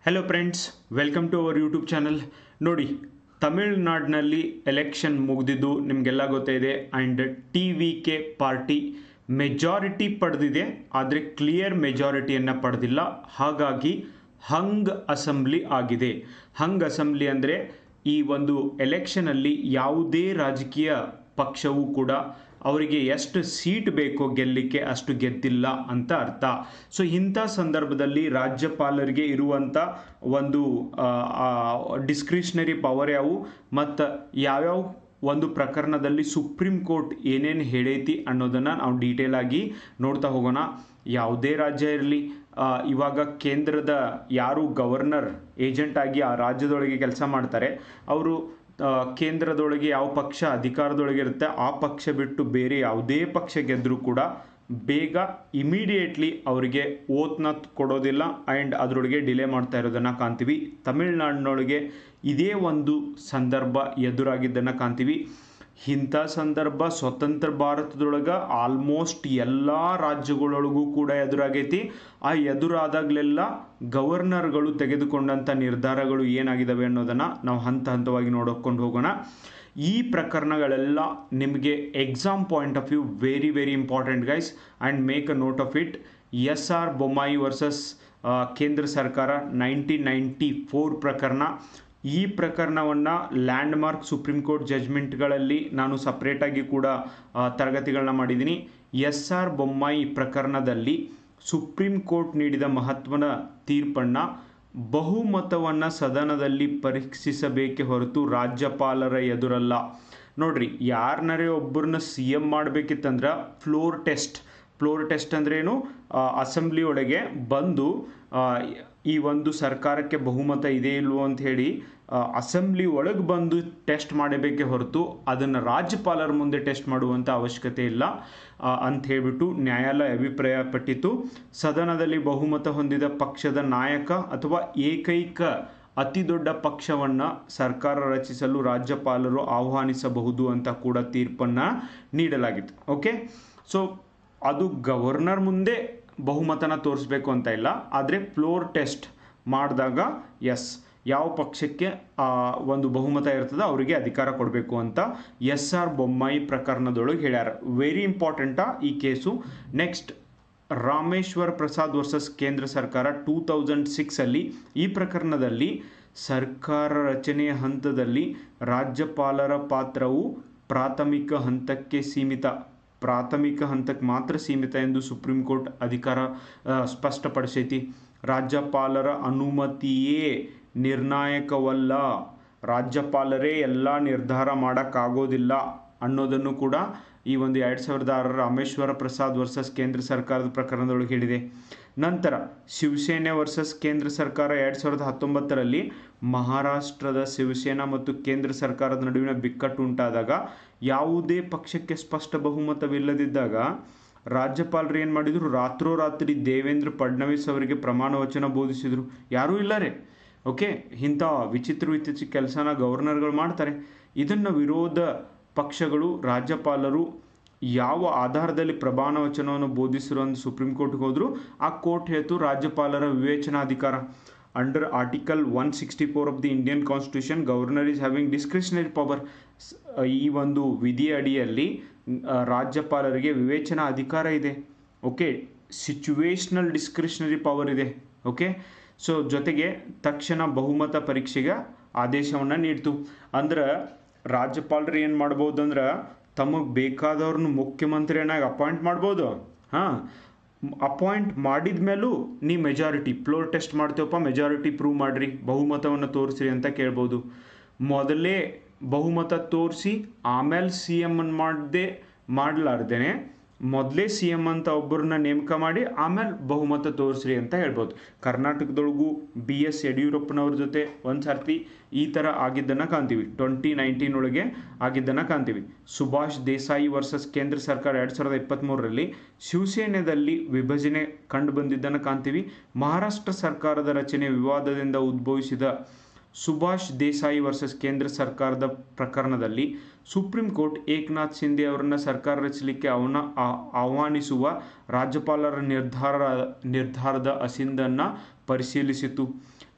Hello friends, welcome to our YouTube channel. ನೋಡಿ, ತಮಿಳುನಾಡಿನಲ್ಲಿ election ಮುಗಿದಿದ್ದು ನಿಮಗೆಲ್ಲ ಗೊತ್ತಿದೆ. ಆ್ಯಂಡ್ TVK ಪಾರ್ಟಿ ಮೆಜಾರಿಟಿ ಪಡೆದಿದೆ, ಆದರೆ ಕ್ಲಿಯರ್ ಮೆಜಾರಿಟಿಯನ್ನು ಪಡೆದಿಲ್ಲ. ಹಾಗಾಗಿ ಹಂಗ್ ಅಸೆಂಬ್ಲಿ ಆಗಿದೆ. ಹಂಗ್ ಅಸೆಂಬ್ಲಿ ಅಂದರೆ ಈ ಒಂದು ಎಲೆಕ್ಷನಲ್ಲಿ ಯಾವುದೇ ರಾಜಕೀಯ ಪಕ್ಷವೂ ಕೂಡ ಅವರಿಗೆ ಎಷ್ಟು ಸೀಟ್ ಬೇಕೋ ಗೆಲ್ಲಲಿಕ್ಕೆ ಅಷ್ಟು ಗೆದ್ದಿಲ್ಲ ಅಂತ ಅರ್ಥ. ಸೊ ಇಂಥ ಸಂದರ್ಭದಲ್ಲಿ ರಾಜ್ಯಪಾಲರಿಗೆ ಇರುವಂಥ ಒಂದು ಡಿಸ್ಕ್ರಿಷನರಿ ಪವರ್ ಯಾವುವು ಮತ್ತು ಯಾವ್ಯಾವ ಒಂದು ಪ್ರಕರಣದಲ್ಲಿ ಸುಪ್ರೀಂ ಕೋರ್ಟ್ ಏನೇನು ಹೇಳೈತಿ ಅನ್ನೋದನ್ನು ನಾವು ಡೀಟೇಲ್ ಆಗಿ ನೋಡ್ತಾ ಹೋಗೋಣ. ಯಾವುದೇ ರಾಜ್ಯ ಇರಲಿ, ಇವಾಗ ಕೇಂದ್ರದ ಯಾರು ಗವರ್ನರ್ ಏಜೆಂಟ್ ಆಗಿ ಆ ರಾಜ್ಯದೊಳಗೆ ಕೆಲಸ ಮಾಡ್ತಾರೆ, ಅವರು ಕೇಂದ್ರದೊಳಗೆ ಯಾವ ಪಕ್ಷ ಅಧಿಕಾರದೊಳಗೆ ಇರುತ್ತೆ ಆ ಪಕ್ಷ ಬಿಟ್ಟು ಬೇರೆ ಯಾವುದೇ ಪಕ್ಷ ಗೆದ್ದರೂ ಕೂಡ ಬೇಗ ಇಮಿಡಿಯೇಟ್ಲಿ ಅವರಿಗೆ ಓತ್ನ ಕೊಡೋದಿಲ್ಲ ಆ್ಯಂಡ್ ಅದರೊಳಗೆ ಡಿಲೇ ಮಾಡ್ತಾ ಇರೋದನ್ನು ಕಾಣ್ತೀವಿ. ತಮಿಳುನಾಡಿನೊಳಗೆ ಇದೇ ಒಂದು ಸಂದರ್ಭ ಎದುರಾಗಿದ್ದನ್ನು ಕಾಣ್ತೀವಿ. ಇಂಥ ಸಂದರ್ಭ ಸ್ವತಂತ್ರ ಭಾರತದೊಳಗೆ ಆಲ್ಮೋಸ್ಟ್ ಎಲ್ಲ ರಾಜ್ಯಗಳೊಳಗೂ ಕೂಡ ಎದುರಾಗೈತಿ. ಆ ಎದುರಾದಾಗಲೆಲ್ಲ ಗವರ್ನರ್ಗಳು ತೆಗೆದುಕೊಂಡಂಥ ನಿರ್ಧಾರಗಳು ಏನಾಗಿದ್ದಾವೆ ಅನ್ನೋದನ್ನು ನಾವು ಹಂತ ಹಂತವಾಗಿ ನೋಡ್ಕೊಂಡು ಹೋಗೋಣ. ಈ ಪ್ರಕರಣಗಳೆಲ್ಲ ನಿಮಗೆ exam point of view very very important guys, and make a note of it. SR Bommai versus ಕೇಂದ್ರ ಸರ್ಕಾರ 1994 ಪ್ರಕರಣ. ಈ ಪ್ರಕರಣವನ್ನು ಲ್ಯಾಂಡ್ಮಾರ್ಕ್ ಸುಪ್ರೀಂ ಕೋರ್ಟ್ ಜಜ್ಮೆಂಟ್ಗಳಲ್ಲಿ ನಾನು ಸಪ್ರೇಟಾಗಿ ಕೂಡ ತರಗತಿಗಳನ್ನ ಮಾಡಿದ್ದೀನಿ. SR ಬೊಮ್ಮಾಯಿ ಪ್ರಕರಣದಲ್ಲಿ ಸುಪ್ರೀಂ ಕೋರ್ಟ್ ನೀಡಿದ ಮಹತ್ವದ ತೀರ್ಪನ್ನು ಬಹುಮತವನ್ನು ಸದನದಲ್ಲಿ ಪರೀಕ್ಷಿಸಬೇಕೇ ಹೊರತು ರಾಜ್ಯಪಾಲರ ಎದುರಲ್ಲ. ನೋಡ್ರಿ, ಯಾರನ್ನರೇ ಒಬ್ಬರನ್ನ CM ಮಾಡಬೇಕಿತ್ತಂದ್ರೆ ಫ್ಲೋರ್ ಟೆಸ್ಟ್ ಅಂದ್ರೇನು, ಅಸೆಂಬ್ಲಿ ಒಳಗೆ ಬಂದು ಈ ಒಂದು ಸರ್ಕಾರಕ್ಕೆ ಬಹುಮತ ಇದೆ ಇಲ್ವೋ ಅಂತ ಹೇಳಿ ಅಸೆಂಬ್ಲಿ ಒಳಗೆ ಬಂದು ಟೆಸ್ಟ್ ಮಾಡಬೇಕೇ ಹೊರತು ಅದನ್ನು ರಾಜ್ಯಪಾಲರ ಮುಂದೆ ಟೆಸ್ಟ್ ಮಾಡುವಂಥ ಅವಶ್ಯಕತೆ ಇಲ್ಲ ಅಂತ ಹೇಳಿಬಿಟ್ಟು ನ್ಯಾಯಾಲಯ ಅಭಿಪ್ರಾಯಪಟ್ಟಿತು. ಸದನದಲ್ಲಿ ಬಹುಮತ ಹೊಂದಿದ ಪಕ್ಷದ ನಾಯಕ ಅಥವಾ ಏಕೈಕ ಅತಿ ದೊಡ್ಡ ಪಕ್ಷವನ್ನು ಸರ್ಕಾರ ರಚಿಸಲು ರಾಜ್ಯಪಾಲರು ಆಹ್ವಾನಿಸಬಹುದು ಅಂತ ಕೂಡ ತೀರ್ಪನ್ನು ನೀಡಲಾಗಿತ್ತು. ಓಕೆ, ಸೊ ಅದು ಗವರ್ನರ್ ಮುಂದೆ ಬಹುಮತನ ತೋರಿಸ್ಬೇಕು ಅಂತ ಇಲ್ಲ, ಆದರೆ ಫ್ಲೋರ್ ಟೆಸ್ಟ್ ಮಾಡಿದಾಗ ಯಾವ ಪಕ್ಷಕ್ಕೆ ಒಂದು ಬಹುಮತ ಇರ್ತದೆ ಅವರಿಗೆ ಅಧಿಕಾರ ಕೊಡಬೇಕು ಅಂತ SR ಬೊಮ್ಮಾಯಿ ಪ್ರಕರಣದೊಳಗೆ ಹೇಳ್ಯಾರ. ವೆರಿ ಇಂಪಾರ್ಟೆಂಟಾ ಈ case. Next, Rameswar Prasad versus ಕೇಂದ್ರ ಸರ್ಕಾರ 2006 ಈ ಪ್ರಕರಣದಲ್ಲಿ ಸರ್ಕಾರ ರಚನೆಯ ಹಂತದಲ್ಲಿ ರಾಜ್ಯಪಾಲರ ಪಾತ್ರವು ಪ್ರಾಥಮಿಕ ಹಂತಕ್ಕೆ ಮಾತ್ರ ಸೀಮಿತ ಎಂದು ಸುಪ್ರೀಂ ಕೋರ್ಟ್ ಅಧಿಕಾರ ಸ್ಪಷ್ಟಪಡಿಸೈತಿ. ರಾಜ್ಯಪಾಲರ ಅನುಮತಿಯೇ ನಿರ್ಣಾಯಕವಲ್ಲ, ರಾಜ್ಯಪಾಲರೇ ಎಲ್ಲ ನಿರ್ಧಾರ ಮಾಡೋಕ್ಕಾಗೋದಿಲ್ಲ ಅನ್ನೋದನ್ನು ಕೂಡ ಈ ಒಂದು 2006 ರಾಮೇಶ್ವರ ಪ್ರಸಾದ್ ವರ್ಸಸ್ ಕೇಂದ್ರ ಸರ್ಕಾರದ ಪ್ರಕರಣದೊಳಗೆ ಹೇಳಿದೆ. ನಂತರ ಶಿವಸೇನೆ ವರ್ಸಸ್ ಕೇಂದ್ರ ಸರ್ಕಾರ 2019 ಮಹಾರಾಷ್ಟ್ರದ ಶಿವಸೇನಾ ಮತ್ತು ಕೇಂದ್ರ ಸರ್ಕಾರದ ನಡುವಿನ ಬಿಕ್ಕಟ್ಟು ಉಂಟಾದಾಗ ಯಾವುದೇ ಪಕ್ಷಕ್ಕೆ ಸ್ಪಷ್ಟ ಬಹುಮತವಿಲ್ಲದಿದ್ದಾಗ ರಾಜ್ಯಪಾಲರು ಏನು ಮಾಡಿದರು, ರಾತ್ರೋರಾತ್ರಿ ದೇವೇಂದ್ರ ಫಡ್ನವೀಸ್ ಅವರಿಗೆ ಪ್ರಮಾಣ ವಚನ ಬೋಧಿಸಿದರು. ಯಾರೂ ಇಲ್ಲರೇ. ಓಕೆ, ಇಂಥ ವಿಚಿತ್ರ ಕೆಲಸನ ಗವರ್ನರ್ಗಳು ಮಾಡ್ತಾರೆ. ಇದನ್ನು ವಿರೋಧ ಪಕ್ಷಗಳು ರಾಜ್ಯಪಾಲರು ಯಾವ ಆಧಾರದಲ್ಲಿ ಪ್ರಮಾಣ ವಚನವನ್ನು ಬೋಧಿಸಿರು ಅಂತ ಸುಪ್ರೀಂ ಕೋರ್ಟ್ಗೆ ಹೋದರು. ಆ ಕೋರ್ಟ್ ಹೇಳ್ತು ರಾಜ್ಯಪಾಲರ ವಿವೇಚನಾಧಿಕಾರ. Under article 164 of the Indian constitution governor is having discretionary power. ಈ ಒಂದು ವಿಧಿ ಅಡಿಯಲ್ಲಿ ರಾಜ್ಯಪಾಲರಿಗೆ ವಿವೇಚನಾ ಅಧಿಕಾರ ಇದೆ. ಓಕೆ, ಸಿಚುವೇಶನಲ್ ಡಿಸ್ಕ್ರಿಷನರಿ ಪವರ್ ಇದೆ. ಓಕೆ, ಸೊ ಜೊತೆಗೆ ತಕ್ಷಣ ಬಹುಮತ ಪರೀಕ್ಷೆಗೆ ಆದೇಶವನ್ನು ನೀಡ್ತು. ಅಂದ್ರೆ ರಾಜ್ಯಪಾಲರು ಏನು ಮಾಡ್ಬೋದು ಅಂದ್ರೆ ತಮಗೆ ಬೇಕಾದವ್ರನ್ನ ಮುಖ್ಯಮಂತ್ರಿಯನ್ನಾಗಿ ಅಪಾಯಿಂಟ್ ಮಾಡ್ಬೋದು. ಅಪಾಯಿಂಟ್ ಮಾಡಿದ ಮೇಲೂ ನೀ ಮೆಜಾರಿಟಿ ಫ್ಲೋರ್ ಟೆಸ್ಟ್ ಮಾಡ್ತೇವಪ್ಪ, ಮೆಜಾರಿಟಿ ಪ್ರೂವ್ ಮಾಡಿರಿ, ಬಹುಮತವನ್ನು ತೋರಿಸ್ರಿ ಅಂತ ಕೇಳ್ಬೋದು. ಮೊದಲೇ ಬಹುಮತ ತೋರಿಸಿ ಆಮೇಲೆ CM ಮಾಡಲಾರ್ದೇನೆ ಮೊದಲೇ CM ಅಂತ ಒಬ್ಬರನ್ನ ನೇಮಕ ಮಾಡಿ ಆಮೇಲೆ ಬಹುಮತ ತೋರಿಸ್ರಿ ಅಂತ ಹೇಳ್ಬೋದು. ಕರ್ನಾಟಕದೊಳಗೂ BS ಯಡಿಯೂರಪ್ಪನವ್ರ ಜೊತೆ ಒಂದು ಸರ್ತಿ ಈ ಥರ ಆಗಿದ್ದನ್ನು ಕಾಣ್ತೀವಿ. 2019 ಒಳಗೆ ಆಗಿದ್ದನ್ನು ಕಾಣ್ತೀವಿ. ಸುಭಾಷ್ ದೇಸಾಯಿ ವರ್ಸಸ್ ಕೇಂದ್ರ ಸರ್ಕಾರ 2023 ಶಿವಸೇನೆಯಲ್ಲಿ ವಿಭಜನೆ ಕಂಡು ಬಂದಿದ್ದನ್ನು ಕಾಣ್ತೀವಿ. ಮಹಾರಾಷ್ಟ್ರ ಸರ್ಕಾರದ ರಚನೆ ವಿವಾದದಿಂದ ಉದ್ಭವಿಸಿದ ಸುಭಾಷ್ ದೇಸಾಯಿ ವರ್ಸಸ್ ಕೇಂದ್ರ ಸರ್ಕಾರದ ಪ್ರಕರಣದಲ್ಲಿ ಸುಪ್ರೀಂ ಕೋರ್ಟ್ ಏಕನಾಥ್ ಶಿಂದೆ ಅವರನ್ನು ಸರ್ಕಾರ ರಚಿಸಲಿಕ್ಕೆ ಆಹ್ವಾನಿಸುವ ರಾಜ್ಯಪಾಲರ ನಿರ್ಧಾರದ ಅಸಿಂದನ್ನು ಪರಿಶೀಲಿಸಿತು.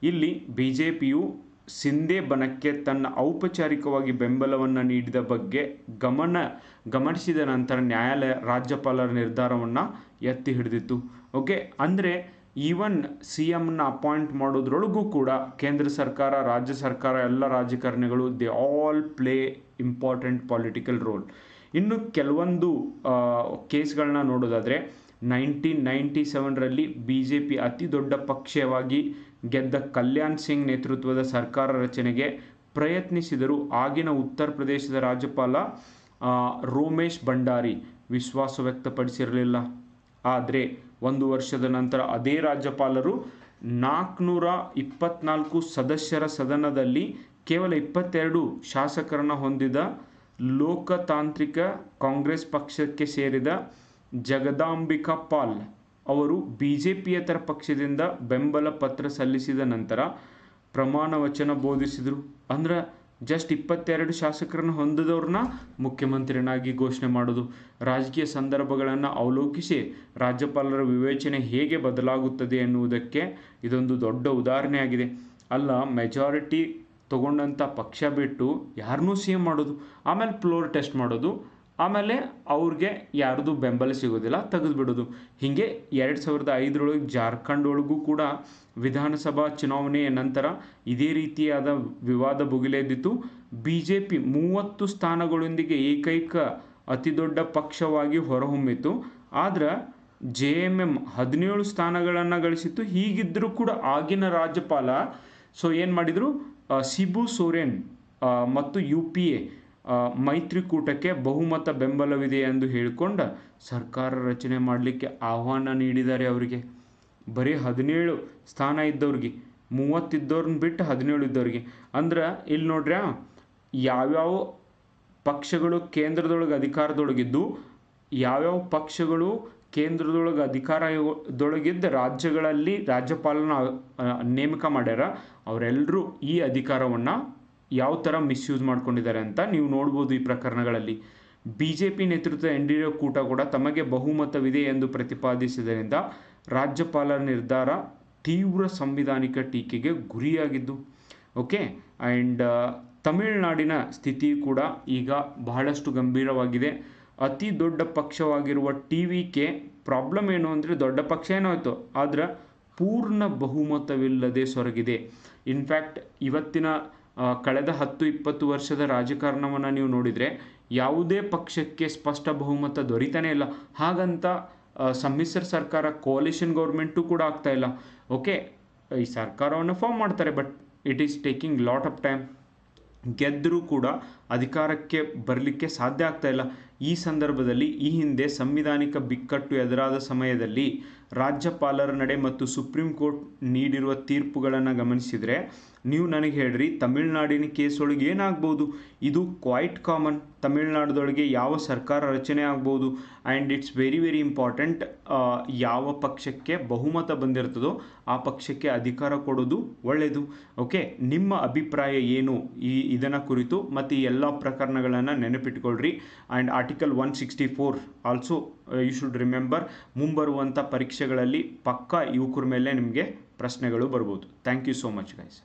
ಇಲ್ಲಿ ಬಿ ಜೆ ಪಿಯು ಸಿಂಧೆ ಬಣಕ್ಕೆ ತನ್ನ ಔಪಚಾರಿಕವಾಗಿ ಬೆಂಬಲವನ್ನು ನೀಡಿದ ಬಗ್ಗೆ ಗಮನಿಸಿದ ನಂತರ ನ್ಯಾಯಾಲಯ ರಾಜ್ಯಪಾಲರ ನಿರ್ಧಾರವನ್ನು ಎತ್ತಿ ಹಿಡಿದಿತ್ತು. ಓಕೆ, ಅಂದರೆ ಈವನ್ ಸಿ ಎಮ್ನ ಅಪಾಯಿಂಟ್ ಮಾಡೋದ್ರೊಳಗೂ ಕೂಡ ಕೇಂದ್ರ ಸರ್ಕಾರ, ರಾಜ್ಯ ಸರ್ಕಾರ, ಎಲ್ಲ ರಾಜಕಾರಣಿಗಳು they all play important political role. ಇನ್ನು ಕೆಲವೊಂದು ಕೇಸ್ಗಳನ್ನ ನೋಡೋದಾದರೆ 1997ರಲ್ಲಿ ಬಿ ಜೆ ಪಿ ಅತಿ ದೊಡ್ಡ ಪಕ್ಷವಾಗಿ ಗೆದ್ದ ಕಲ್ಯಾಣ್ ಸಿಂಗ್ ನೇತೃತ್ವದ ಸರ್ಕಾರ ರಚನೆಗೆ ಪ್ರಯತ್ನಿಸಿದರೂ ಆಗಿನ ಉತ್ತರ ಪ್ರದೇಶದ ರಾಜ್ಯಪಾಲ ರೋಮೇಶ್ ಭಂಡಾರಿ ವಿಶ್ವಾಸ ವ್ಯಕ್ತಪಡಿಸಿರಲಿಲ್ಲ. ಆದರೆ 1 ವರ್ಷದ ನಂತರ ಅದೇ ರಾಜ್ಯಪಾಲರು 424 ಸದಸ್ಯರ ಸದನದಲ್ಲಿ ಕೇವಲ 22 ಶಾಸಕರನ್ನು ಹೊಂದಿದ ಲೋಕತಾಂತ್ರಿಕ ಕಾಂಗ್ರೆಸ್ ಪಕ್ಷಕ್ಕೆ ಸೇರಿದ ಜಗದಾಂಬಿಕಾ ಪಾಲ್ ಅವರು ಬಿಜೆಪಿಯೇತರ ಪಕ್ಷದಿಂದ ಬೆಂಬಲ ಪತ್ರ ಸಲ್ಲಿಸಿದ ನಂತರ ಪ್ರಮಾಣ ವಚನ ಬೋಧಿಸಿದರು. ಅಂದ್ರೆ ಜಸ್ಟ್ 22 ಶಾಸಕರನ್ನು ಹೊಂದಿದವ್ರನ್ನ ಮುಖ್ಯಮಂತ್ರಿಯನ್ನಾಗಿ ಘೋಷಣೆ ಮಾಡೋದು. ರಾಜಕೀಯ ಸಂದರ್ಭಗಳನ್ನು ಅವಲೋಕಿಸಿ ರಾಜ್ಯಪಾಲರ ವಿವೇಚನೆ ಹೇಗೆ ಬದಲಾಗುತ್ತದೆ ಎನ್ನುವುದಕ್ಕೆ ಇದೊಂದು ದೊಡ್ಡ ಉದಾಹರಣೆಯಾಗಿದೆ. ಅಲ್ಲ, ಮೆಜಾರಿಟಿ ತಗೊಂಡಂಥ ಪಕ್ಷ ಬಿಟ್ಟು ಯಾರನ್ನೂ ಸಿ ಎಂ ಮಾಡೋದು, ಆಮೇಲೆ ಫ್ಲೋರ್ ಟೆಸ್ಟ್ ಮಾಡೋದು, ಆಮೇಲೆ ಅವ್ರಿಗೆ ಯಾರ್ದು ಬೆಂಬಲ ಸಿಗೋದಿಲ್ಲ, ತೆಗೆದುಬಿಡೋದು. ಹೀಗೆ 2005ರೊಳಗೆ ಜಾರ್ಖಂಡ್ ಒಳಗೂ ಕೂಡ ವಿಧಾನಸಭಾ ಚುನಾವಣೆಯ ನಂತರ ಇದೇ ರೀತಿಯಾದ ವಿವಾದ ಭುಗಿಲೆದ್ದಿತ್ತು. ಬಿ ಜೆ ಪಿ 30 ಸ್ಥಾನಗಳೊಂದಿಗೆ ಏಕೈಕ ಅತಿ ದೊಡ್ಡ ಪಕ್ಷವಾಗಿ ಹೊರಹೊಮ್ಮಿತು. ಆದ್ರೆ JMM 17 ಸ್ಥಾನಗಳನ್ನು ಗಳಿಸಿತ್ತು. ಹೀಗಿದ್ದರೂ ಕೂಡ ಆಗಿನ ರಾಜ್ಯಪಾಲ ಏನು ಮಾಡಿದರು, ಶಿಬು ಸೊರೇನ್ ಮತ್ತು UPA ಮೈತ್ರಿಕೂಟಕ್ಕೆ ಬಹುಮತ ಬೆಂಬಲವಿದೆ ಎಂದು ಹೇಳಿಕೊಂಡ ಸರ್ಕಾರ ರಚನೆ ಮಾಡಲಿಕ್ಕೆ ಆಹ್ವಾನ ನೀಡಿದ್ದಾರೆ. ಅವರಿಗೆ ಬರೀ 17 ಸ್ಥಾನ ಇದ್ದವ್ರಿಗೆ, 30 ಇದ್ದವ್ರನ್ನ ಬಿಟ್ಟು 17 ಇದ್ದವ್ರಿಗೆ. ಅಂದ್ರೆ ಇಲ್ಲಿ ನೋಡ್ರಿ, ಯಾವ್ಯಾವ ಪಕ್ಷಗಳು ಕೇಂದ್ರದೊಳಗೆ ಅಧಿಕಾರದೊಳಗಿದ್ದು, ಯಾವ್ಯಾವ ಪಕ್ಷಗಳು ಕೇಂದ್ರದೊಳಗೆ ಅಧಿಕಾರದೊಳಗಿದ್ದ ರಾಜ್ಯಗಳಲ್ಲಿ ರಾಜ್ಯಪಾಲನ ನೇಮಕ ಮಾಡ್ಯಾರ, ಅವರೆಲ್ಲರೂ ಈ ಅಧಿಕಾರವನ್ನು ಯಾವ ಥರ ಮಿಸ್ಯೂಸ್ ಮಾಡ್ಕೊಂಡಿದ್ದಾರೆ ಅಂತ ನೀವು ನೋಡ್ಬೋದು. ಈ ಪ್ರಕರಣಗಳಲ್ಲಿ BJP ನೇತೃತ್ವದ NDA ಕೂಟ ಕೂಡ ತಮಗೆ ಬಹುಮತವಿದೆ ಎಂದು ಪ್ರತಿಪಾದಿಸಿದ್ದರಿಂದ ರಾಜ್ಯಪಾಲರ ನಿರ್ಧಾರ ತೀವ್ರ ಸಂವಿಧಾನಿಕ ಟೀಕೆಗೆ ಗುರಿಯಾಗಿದ್ದು. ಓಕೆ, ಆ್ಯಂಡ್ ತಮಿಳುನಾಡಿನ ಸ್ಥಿತಿ ಕೂಡ ಈಗ ಬಹಳಷ್ಟು ಗಂಭೀರವಾಗಿದೆ. ಅತಿ ದೊಡ್ಡ ಪಕ್ಷವಾಗಿರುವ TVK ಪ್ರಾಬ್ಲಮ್ ಏನು ಅಂದರೆ, ದೊಡ್ಡ ಪಕ್ಷ ಏನೋ ಆಯಿತು, ಆದರೆ ಪೂರ್ಣ ಬಹುಮತವಿಲ್ಲದೆ ಸೊರಗಿದೆ. ಇನ್ಫ್ಯಾಕ್ಟ್ ಇವತ್ತಿನ ಕಳೆದ 10-20 ವರ್ಷದ ರಾಜಕಾರಣವನ್ನು ನೀವು ನೋಡಿದರೆ ಯಾವುದೇ ಪಕ್ಷಕ್ಕೆ ಸ್ಪಷ್ಟ ಬಹುಮತ ದೊರೀತಾನೇ ಇಲ್ಲ. ಹಾಗಂತ ಸಮ್ಮಿಶ್ರ ಸರ್ಕಾರ, ಕೋalition ಗೌರ್ಮೆಂಟು ಕೂಡ ಆಗ್ತಾ ಇಲ್ಲ. ಓಕೆ, ಈ ಸರ್ಕಾರವನ್ನು ಫಾರ್ಮ್ ಮಾಡ್ತಾರೆ, but it is taking lot of time. ಗೆದ್ದರೂ ಕೂಡ ಅಧಿಕಾರಕ್ಕೆ ಬರಲಿಕ್ಕೆ ಸಾಧ್ಯ ಆಗ್ತಾ ಇಲ್ಲ. ಈ ಸಂದರ್ಭದಲ್ಲಿ ಈ ಹಿಂದೆ ಸಂವಿಧಾನಿಕ ಬಿಕ್ಕಟ್ಟು ಎದುರಾದ ಸಮಯದಲ್ಲಿ ರಾಜ್ಯಪಾಲರ ನಡೆ ಮತ್ತು ಸುಪ್ರೀಂ ಕೋರ್ಟ್ ನೀಡಿರುವ ತೀರ್ಪುಗಳನ್ನು ಗಮನಿಸಿದರೆ ನೀವು ನನಗೆ ಹೇಳ್ರಿ, ತಮಿಳುನಾಡಿನ ಕೇಸ್ ಒಳಗೆ ಏನಾಗ್ಬೋದು? ಇದು ಕ್ವೈಟ್ ಕಾಮನ್. ತಮಿಳುನಾಡದೊಳಗೆ ಯಾವ ಸರ್ಕಾರ ರಚನೆ ಆಗ್ಬೋದು. And it's very very important. ಯಾವ ಪಕ್ಷಕ್ಕೆ ಬಹುಮತ ಬಂದಿರ್ತದೋ ಆ ಪಕ್ಷಕ್ಕೆ ಅಧಿಕಾರ ಕೊಡೋದು ಒಳ್ಳೆಯದು. ಓಕೆ, ನಿಮ್ಮ ಅಭಿಪ್ರಾಯ ಏನು ಇದನ್ನು ಕುರಿತು? ಮತ್ತು ಈ ಎಲ್ಲ ಪ್ರಕರಣಗಳನ್ನು ನೆನಪಿಟ್ಕೊಳ್ರಿ. And article 164 also you should remember. ಮುಂಬರುವಂಥ ಪರೀಕ್ಷೆಗಳಲ್ಲಿ ಪಕ್ಕಾ ಯುವಕರ ಮೇಲೆ ನಿಮಗೆ ಪ್ರಶ್ನೆಗಳು ಬರ್ಬೋದು. Thank you so much guys.